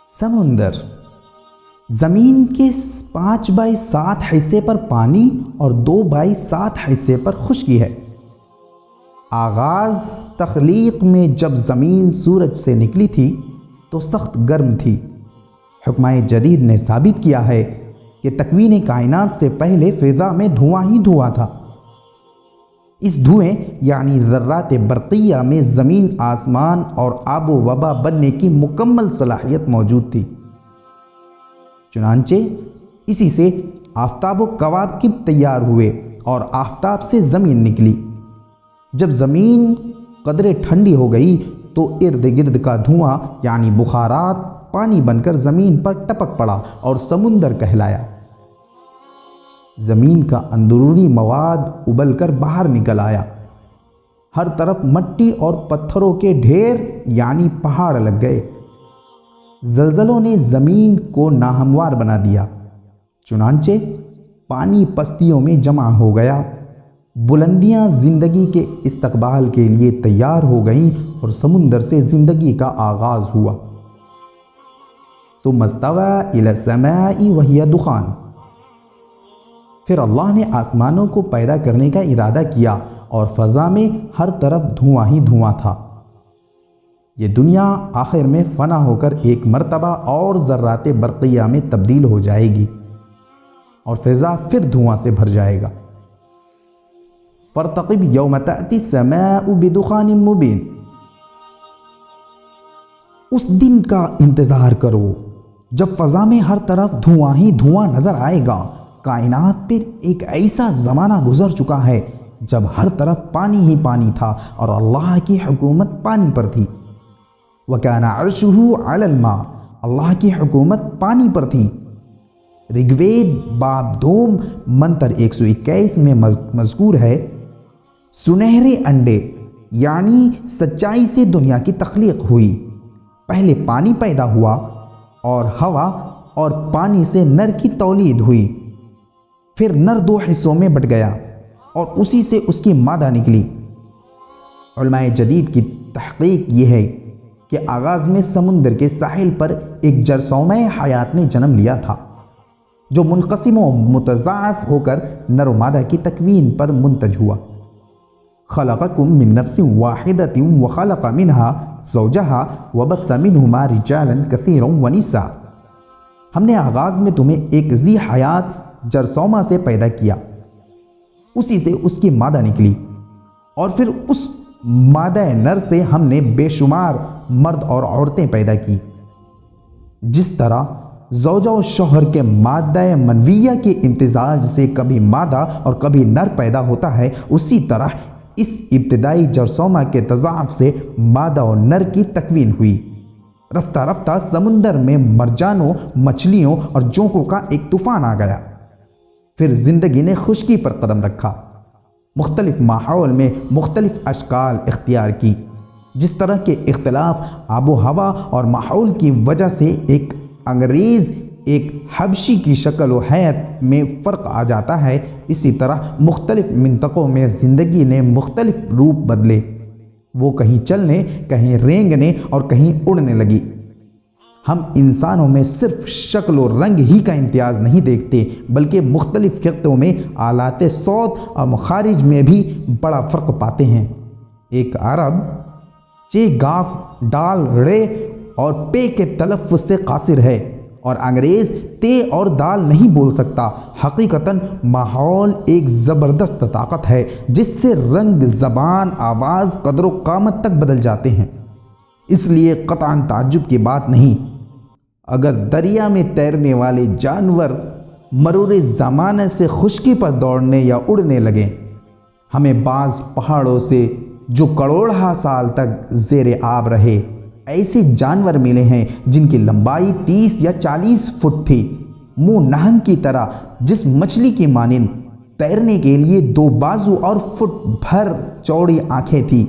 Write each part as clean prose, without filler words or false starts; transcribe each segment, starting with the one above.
سمندر زمین کے 5/7 حصے پر پانی اور 2/7 حصے پر خشکی ہے۔ آغاز تخلیق میں جب زمین سورج سے نکلی تھی تو سخت گرم تھی۔ حکمہ جدید نے ثابت کیا ہے کہ تکوین کائنات سے پہلے فضا میں دھواں ہی دھواں تھا۔ اس دھوئیں یعنی ذرات برقیہ میں زمین، آسمان اور آب و ہوا بننے کی مکمل صلاحیت موجود تھی۔ چنانچہ اسی سے آفتاب و کواکب تیار ہوئے اور آفتاب سے زمین نکلی۔ جب زمین قدرے ٹھنڈی ہو گئی تو ارد گرد کا دھواں یعنی بخارات پانی بن کر زمین پر ٹپک پڑا اور سمندر کہلایا۔ زمین کا اندرونی مواد ابل کر باہر نکل آیا۔ ہر طرف مٹی اور پتھروں کے ڈھیر یعنی پہاڑ لگ گئے۔ زلزلوں نے زمین کو ناہموار بنا دیا، چنانچہ پانی پستیوں میں جمع ہو گیا۔ بلندیاں زندگی کے استقبال کے لیے تیار ہو گئیں اور سمندر سے زندگی کا آغاز ہوا۔ ثم استوى الى السماء وهي دخان، پھر اللہ نے آسمانوں کو پیدا کرنے کا ارادہ کیا اور فضا میں ہر طرف دھواں ہی دھواں تھا۔ یہ دنیا آخر میں فنا ہو کر ایک مرتبہ اور ذرات برقیہ میں تبدیل ہو جائے گی اور فضا پھر دھواں سے بھر جائے گا۔ فارتقب یوم تأتی السماء بدخان مبین، اس دن کا انتظار کرو جب فضا میں ہر طرف دھواں ہی دھواں نظر آئے گا۔ کائنات پر ایک ایسا زمانہ گزر چکا ہے جب ہر طرف پانی ہی پانی تھا اور اللہ کی حکومت پانی پر تھی۔ وَكَانَ عَرْشُهُ عَلَى الْمَاءِ، اللہ کی حکومت پانی پر تھی۔ رگوید باب 2 منتر 121 میں مذکور ہے، سنہرے انڈے یعنی سچائی سے دنیا کی تخلیق ہوئی۔ پہلے پانی پیدا ہوا اور ہوا اور پانی سے نر کی تولید ہوئی۔ پھر نر 2 حصوں میں بٹ گیا اور اسی سے اس کی مادہ نکلی۔ علماء جدید کی تحقیق یہ ہے کہ آغاز میں سمندر کے ساحل پر ایک جرثومہ حیات نے جنم لیا تھا جو منقسم و متضاعف ہو کر نر و مادہ کی تکوین پر منتج ہوا۔ خلقکم من نفس واحدۃ وخلق منها زوجها وبث منهما رجالا كثيرا ونساء، ہم نے آغاز میں تمہیں ایک ذی حیات جرثومہ سے پیدا کیا، اسی سے اس کی مادہ نکلی اور پھر اس مادہ نر سے ہم نے بے شمار مرد اور عورتیں پیدا کی۔ جس طرح زوجہ و شوہر کے مادہ منویہ کے امتزاج سے کبھی مادہ اور کبھی نر پیدا ہوتا ہے، اسی طرح اس ابتدائی جرثومہ کے تضاعف سے مادہ و نر کی تکوین ہوئی۔ رفتہ رفتہ سمندر میں مرجانوں، مچھلیوں اور جونکوں کا ایک طوفان آ گیا۔ پھر زندگی نے خشکی پر قدم رکھا، مختلف ماحول میں مختلف اشکال اختیار کی۔ جس طرح کے اختلاف آب و ہوا اور ماحول کی وجہ سے ایک انگریز ایک حبشی کی شکل و حیت میں فرق آ جاتا ہے، اسی طرح مختلف منطقوں میں زندگی نے مختلف روپ بدلے۔ وہ کہیں چلنے، کہیں رینگنے اور کہیں اڑنے لگی۔ ہم انسانوں میں صرف شکل و رنگ ہی کا امتیاز نہیں دیکھتے بلکہ مختلف خطوں میں آلات صوت اور مخارج میں بھی بڑا فرق پاتے ہیں۔ ایک عرب چے گاف ڈال رے اور پے کے تلفظ سے قاصر ہے اور انگریز تے اور دال نہیں بول سکتا۔ حقیقتاً ماحول ایک زبردست طاقت ہے جس سے رنگ، زبان، آواز، قدر و قامت تک بدل جاتے ہیں۔ اس لیے قطعاً تعجب کی بات نہیں اگر دریا میں تیرنے والے جانور مرور زمانے سے خشکی پر دوڑنے یا اڑنے لگیں۔ ہمیں بعض پہاڑوں سے جو کروڑہ سال تک زیر آب رہے ایسے جانور ملے ہیں جن کی لمبائی 30 یا 40 فٹ تھی، منہ نہنگ کی طرح، جس مچھلی کی مانند تیرنے کے لیے 2 بازو اور فٹ بھر چوڑی آنکھیں تھیں۔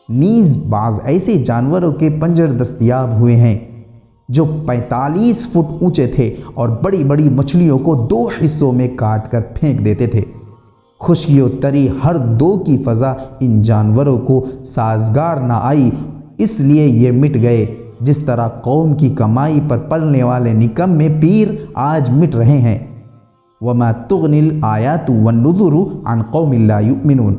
نیز بعض ایسے جانوروں کے پنجر دستیاب ہوئے ہیں جو 45 فٹ اونچے تھے اور بڑی بڑی مچھلیوں کو 2 حصوں میں کاٹ کر پھینک دیتے تھے۔ خشکی و تری ہر 2 کی فضا ان جانوروں کو سازگار نہ آئی، اس لیے یہ مٹ گئے۔ جس طرح قوم کی کمائی پر پلنے والے نکمے پیر آج مٹ رہے ہیں۔ وَمَا تُغْنِي الْآيَاتُ وَالنُّذُرُ عَنْ قَوْمٍ لَا يُؤْمِنُونَ۔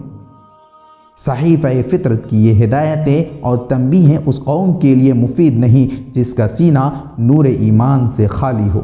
صحیفہ فطرت کی یہ ہدایتیں اور تنبیہیں اس قوم کے لیے مفید نہیں جس کا سینہ نور ایمان سے خالی ہو۔